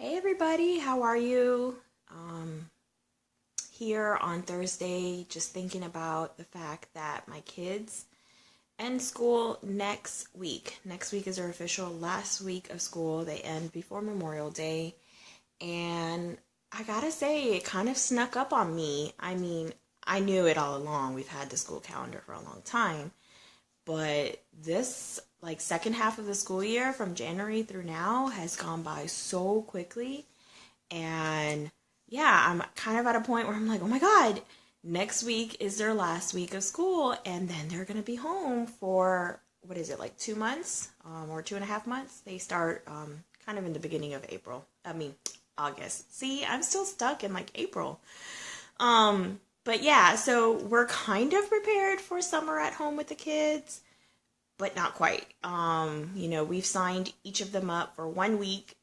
Hey everybody, how are you? Um, Here on Thursday, just thinking about the fact that my kids end school next week. Next week is their official last week of school. They end before Memorial Day. And I gotta say, it kind of snuck up on me. I mean, I knew it all along. We've had the school calendar for a long time. But this, like, second half of the school year from January through now has gone by so quickly. And yeah, I'm kind of at a point where I'm like, oh my God, next week is their last week of school, and then they're going to be home for, what is it, like 2 months or 2.5 months? They start kind of in the beginning of August. See, I'm still stuck in like April. But yeah, so we're kind of prepared for summer at home with the kids, but not quite. We've signed each of them up for 1 week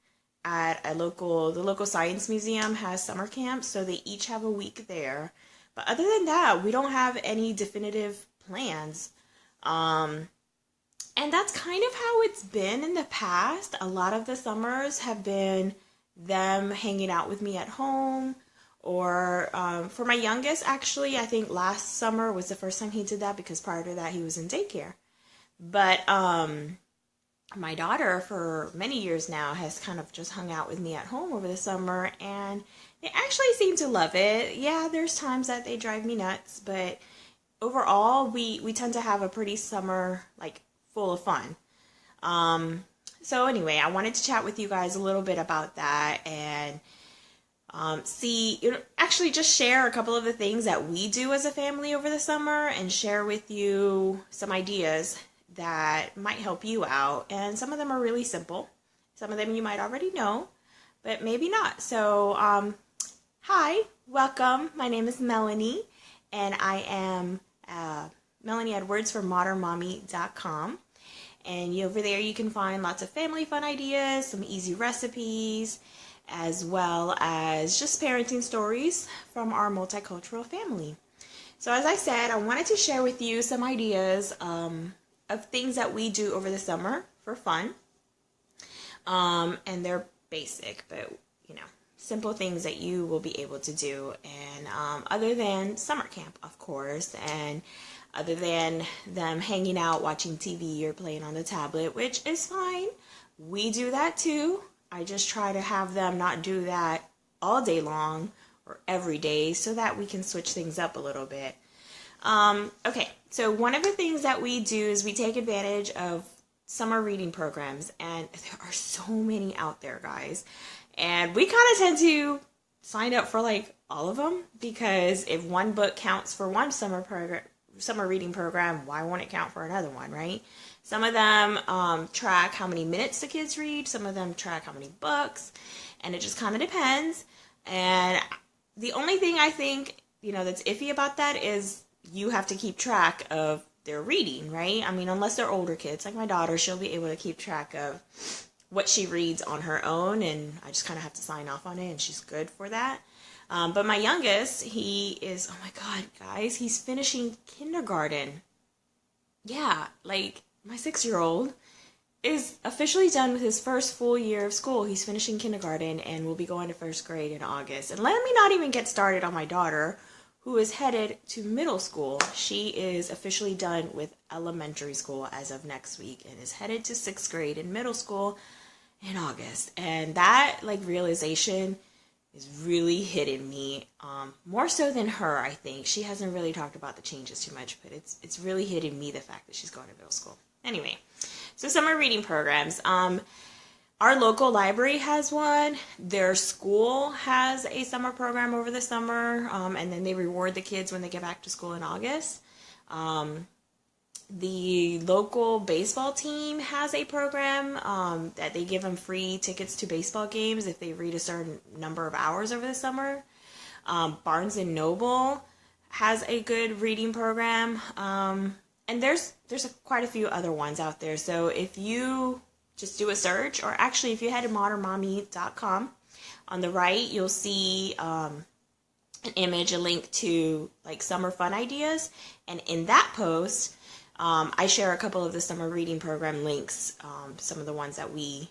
at the local science museum has summer camps, so they each have a week there. But other than that, we don't have any definitive plans. Um, and that's kind of how it's been in the past. A lot of the summers have been them hanging out with me at home. Or for my youngest, actually, I think last summer was the first time he did that because prior to that, he was in daycare. But my daughter for many years now has kind of just hung out with me at home over the summer, and they actually seem to love it. Yeah, there's times that they drive me nuts, but overall we tend to have a pretty summer, like, full of fun. So anyway, I wanted to chat with you guys a little bit about that and actually just share a couple of the things that we do as a family over the summer and share with you some ideas that might help you out. And some of them are really simple. Some of them you might already know, but maybe not. So, hi, welcome. My name is Melanie, and I am Melanie Edwards from modernmommy.com. And over there you can find lots of family fun ideas, some easy recipes, as well as just parenting stories from our multicultural family. So as I said, I wanted to share with you some ideas of things that we do over the summer for fun. And they're basic, but simple things that you will be able to do. And other than summer camp, of course, and other than them hanging out, watching TV or playing on the tablet, which is fine. We do that too. I just try to have them not do that all day long or every day so that we can switch things up a little bit. Okay, so one of the things that we do is we take advantage of summer reading programs, and there are so many out there, guys. And we kind of tend to sign up for like all of them because if one book counts for one summer reading program, why won't it count for another one, right? Some of them track how many minutes the kids read. Some of them track how many books. And it just kind of depends. And the only thing I think, that's iffy about that is you have to keep track of their reading, right? I mean, unless they're older kids, like my daughter, she'll be able to keep track of what she reads on her own. And I just kind of have to sign off on it, and she's good for that. But my youngest, he is, oh my God, guys, he's finishing kindergarten. Yeah, like my 6-year-old is officially done with his first full year of school. He's finishing kindergarten and will be going to first grade in August. And let me not even get started on my daughter, who is headed to middle school. She is officially done with elementary school as of next week and is headed to sixth grade in middle school in August. And that, like, realization is really hitting me, more so than her, I think. She hasn't really talked about the changes too much, but it's really hitting me, the fact that she's going to middle school. Anyway, so summer reading programs. Our local library has one. Their school has a summer program over the summer, and then they reward the kids when they get back to school in August. The local baseball team has a program that they give them free tickets to baseball games if they read a certain number of hours over the summer. Barnes and Noble has a good reading program, and there's quite a few other ones out there. So if you just do a search, or actually if you head to modernmommy.com, on the right you'll see an image, a link to like summer fun ideas, and in that post I share a couple of the summer reading program links, some of the ones that we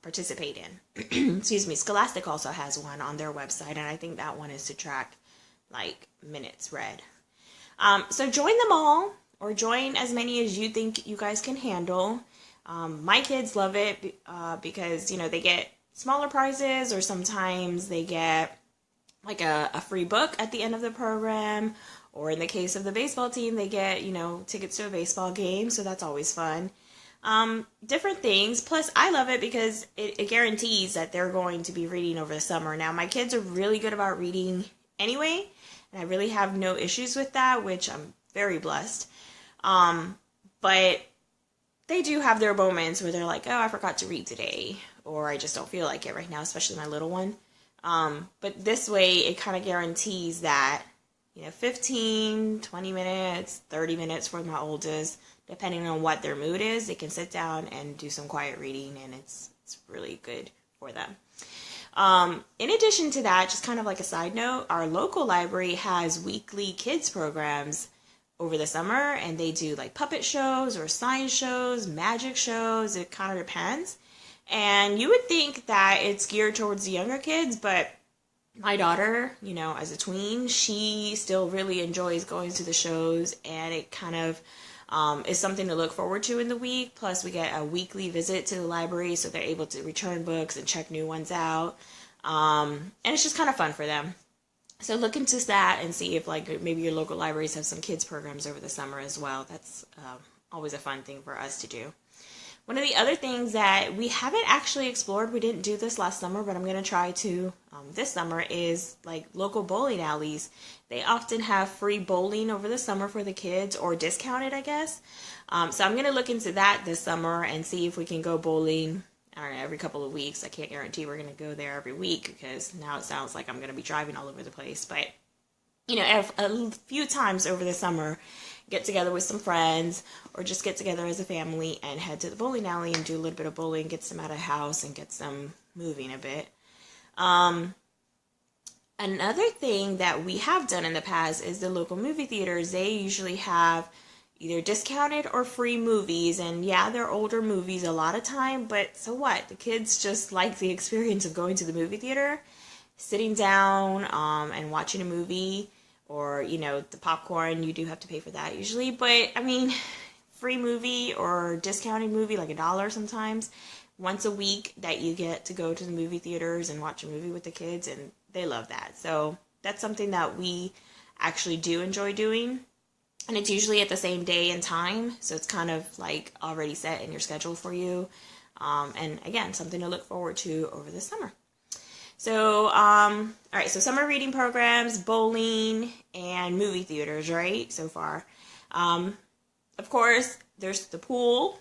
participate in. Excuse me. Scholastic also has one on their website, and I think that one is to track like minutes read. So join them all, or join as many as you think you guys can handle. My kids love it because, you know, they get smaller prizes, or sometimes they get like a free book at the end of the program, or in the case of the baseball team, they get, you know, tickets to a baseball game, so that's always fun. Different things. Plus, I love it because it guarantees that they're going to be reading over the summer. Now, my kids are really good about reading anyway, and I really have no issues with that, which I'm very blessed. But they do have their moments where they're like, oh, I forgot to read today, or I just don't feel like it right now, especially my little one. But this way, it kind of guarantees that, you know, 15, 20 minutes, 30 minutes for my oldest, depending on what their mood is, they can sit down and do some quiet reading, and it's really good for them. In addition to that, just kind of like a side note, our local library has weekly kids programs over the summer, and they do like puppet shows or science shows, magic shows. It kind of depends. And you would think that it's geared towards the younger kids, but my daughter, you know, as a tween, she still really enjoys going to the shows, and it kind of is something to look forward to in the week. Plus, we get a weekly visit to the library, so they're able to return books and check new ones out. And it's just kind of fun for them. So look into that and see if like maybe your local libraries have some kids programs over the summer as well. That's always a fun thing for us to do. One of the other things that we haven't actually explored, we didn't do this last summer, but I'm going to try to this summer, is like local bowling alleys. They often have free bowling over the summer for the kids, or discounted, I guess. So I'm going to look into that this summer and see if we can go bowling, I don't know, every couple of weeks. I can't guarantee we're going to go there every week, because now it sounds like I'm going to be driving all over the place. But, you know, a few times over the summer, get together with some friends, or just get together as a family and head to the bowling alley and do a little bit of bowling, gets them out of the house and gets them moving a bit. Another thing that we have done in the past is the local movie theaters. They usually have either discounted or free movies, and yeah, they're older movies a lot of time, but so what? The kids just like the experience of going to the movie theater, sitting down and watching a movie. Or, you know, the popcorn, you do have to pay for that usually. But, I mean, free movie or discounted movie, like $1 sometimes, once a week that you get to go to the movie theaters and watch a movie with the kids, and they love that. So that's something that we actually do enjoy doing. And it's usually at the same day and time, so it's kind of like already set in your schedule for you. And again, something to look forward to over the summer. So, all right, so summer reading programs, bowling, and movie theaters, right, so far. Of course, there's the pool.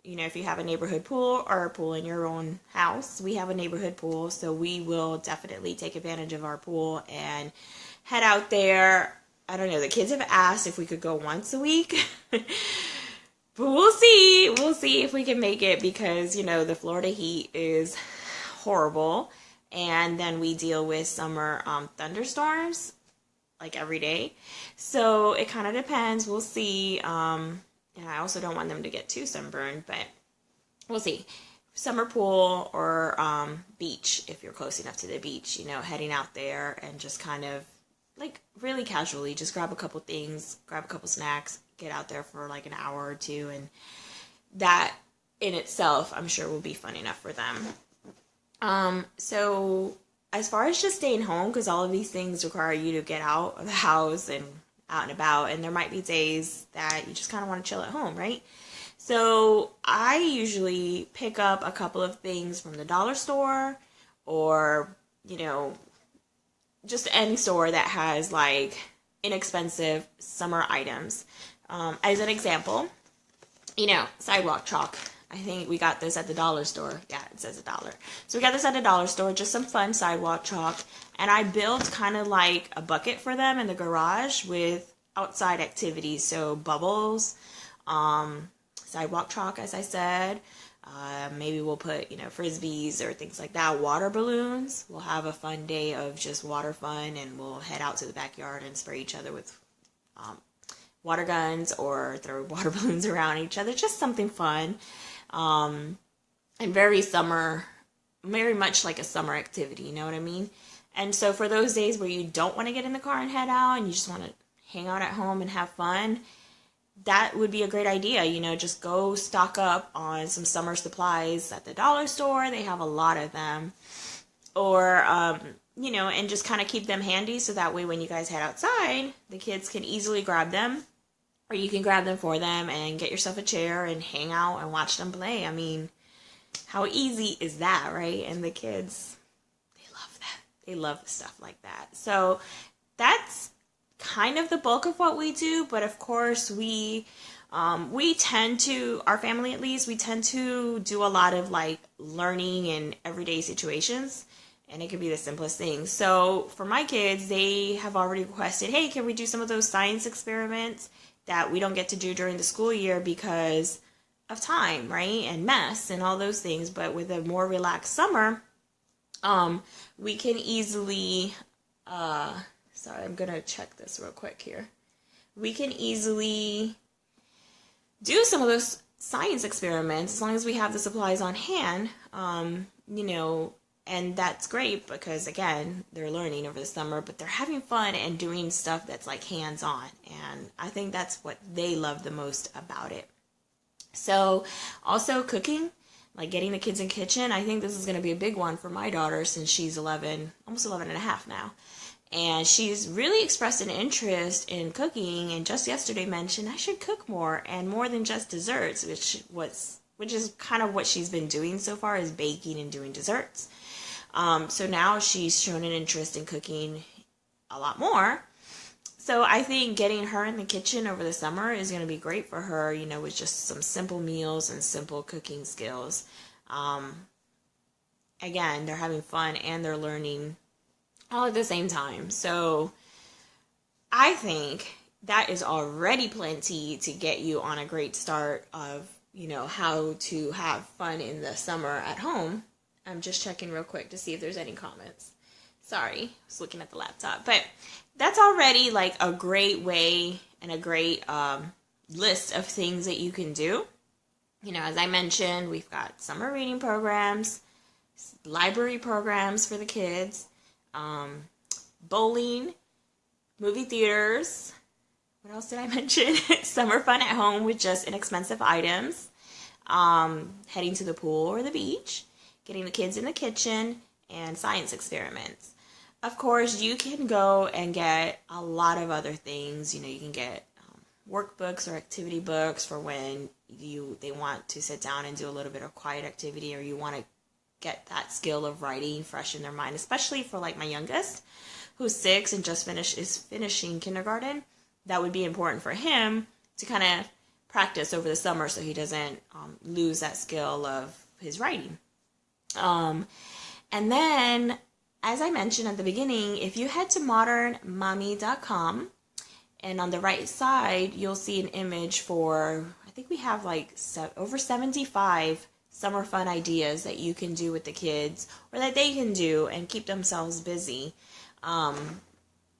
You know, if you have a neighborhood pool or a pool in your own house, we have a neighborhood pool, so we will definitely take advantage of our pool and head out there. I don't know, the kids have asked if we could go once a week, but we'll see. We'll see if we can make it, because, you know, the Florida heat is horrible. And then we deal with summer thunderstorms like every day. So it kind of depends. We'll see. And I also don't want them to get too sunburned, but we'll see. Summer pool or beach, if you're close enough to the beach, you know, heading out there and just kind of like really casually just grab a couple things, grab a couple snacks, get out there for like an hour or two. And that in itself, I'm sure will be fun enough for them. So as far as just staying home, because all of these things require you to get out of the house and out and about, and there might be days that you just kind of want to chill at home, right? So I usually pick up a couple of things from the dollar store, or, you know, just any store that has like inexpensive summer items. As an example, you know, sidewalk chalk. I think we got this at the dollar store. Yeah, it says $1. So we got this at the dollar store, just some fun sidewalk chalk. And I built kind of like a bucket for them in the garage with outside activities. So bubbles, sidewalk chalk, as I said. Maybe we'll put, you know, frisbees or things like that. Water balloons. We'll have a fun day of just water fun, and we'll head out to the backyard and spray each other with water guns or throw water balloons around each other. Just something fun. And very summer very much like a summer activity, you know what I mean? And so for those days where you don't want to get in the car and head out and you just want to hang out at home and have fun, that would be a great idea. Just go stock up on some summer supplies at the dollar store. They have a lot of them. Or, and just kind of keep them handy so that way when you guys head outside, the kids can easily grab them, or you can grab them for them and get yourself a chair and hang out and watch them play. I mean, how easy is that, right? And the kids, they love that. They love stuff like that. So that's kind of the bulk of what we do. But of course, we tend to, our family at least, we tend to do a lot of like learning in everyday situations. And it could be the simplest thing. So for my kids, they have already requested, hey, can we do some of those science experiments that we don't get to do during the school year because of time, right? And mess and all those things. But with a more relaxed summer, we can easily, sorry, I'm going to check this real quick here. We can easily do some of those science experiments as long as we have the supplies on hand, and that's great because, again, they're learning over the summer, but they're having fun and doing stuff that's like hands-on. And I think that's what they love the most about it. So also cooking, like getting the kids in the kitchen. I think this is going to be a big one for my daughter since she's 11, almost 11 and a half now. And she's really expressed an interest in cooking, and just yesterday mentioned I should cook more, and more than just desserts, which is kind of what she's been doing so far, is baking and doing desserts. So now she's shown an interest in cooking a lot more. So I think getting her in the kitchen over the summer is going to be great for her, with just some simple meals and simple cooking skills. Again, they're having fun and they're learning all at the same time. So I think that is already plenty to get you on a great start of, how to have fun in the summer at home. I'm just checking real quick to see if there's any comments. Sorry, I was looking at the laptop. But that's already like a great way and a great list of things that you can do. As I mentioned, we've got summer reading programs, library programs for the kids, bowling, movie theaters. What else did I mention? Summer fun at home with just inexpensive items, heading to the pool or the beach, getting the kids in the kitchen, and science experiments. Of course, you can go and get a lot of other things. You can get workbooks or activity books for when they want to sit down and do a little bit of quiet activity, or you want to get that skill of writing fresh in their mind, especially for like my youngest, who's 6 and is finishing kindergarten. That would be important for him to kind of practice over the summer so he doesn't lose that skill of his writing. And then, as I mentioned at the beginning, if you head to modernmommy.com, and on the right side, you'll see an image for, I think we have like over 75 summer fun ideas that you can do with the kids, or that they can do and keep themselves busy.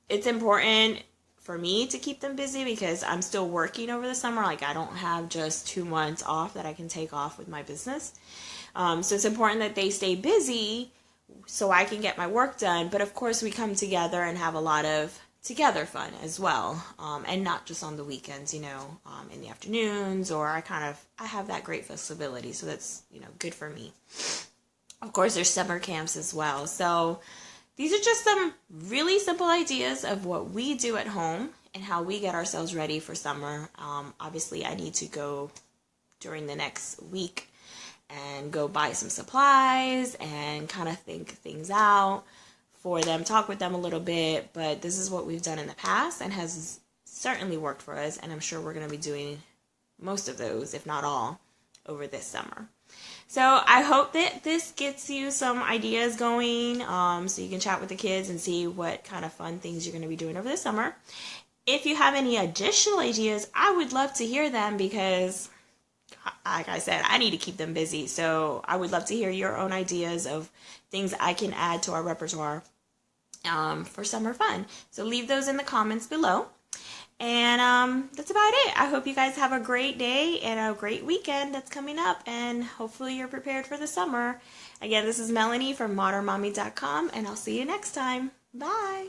It's important for me to keep them busy because I'm still working over the summer. Like, I don't have just 2 months off that I can take off with my business. So it's important that they stay busy so I can get my work done. But of course, we come together and have a lot of together fun as well. And not just on the weekends, in the afternoons, or I have that great flexibility. So that's, good for me. Of course, there's summer camps as well. So these are just some really simple ideas of what we do at home and how we get ourselves ready for summer. Obviously, I need to go during the next week and go buy some supplies and kind of think things out for them, talk with them a little bit. But this is what we've done in the past and has certainly worked for us. And I'm sure we're going to be doing most of those, if not all, over this summer. So I hope that this gets you some ideas going, so you can chat with the kids and see what kind of fun things you're going to be doing over the summer. If you have any additional ideas, I would love to hear them because, like I said, I need to keep them busy. So I would love to hear your own ideas of things I can add to our repertoire for summer fun. So leave those in the comments below. And that's about it. I hope you guys have a great day and a great weekend that's coming up. And hopefully you're prepared for the summer. Again, this is Melanie from modernmommy.com, and I'll see you next time. Bye.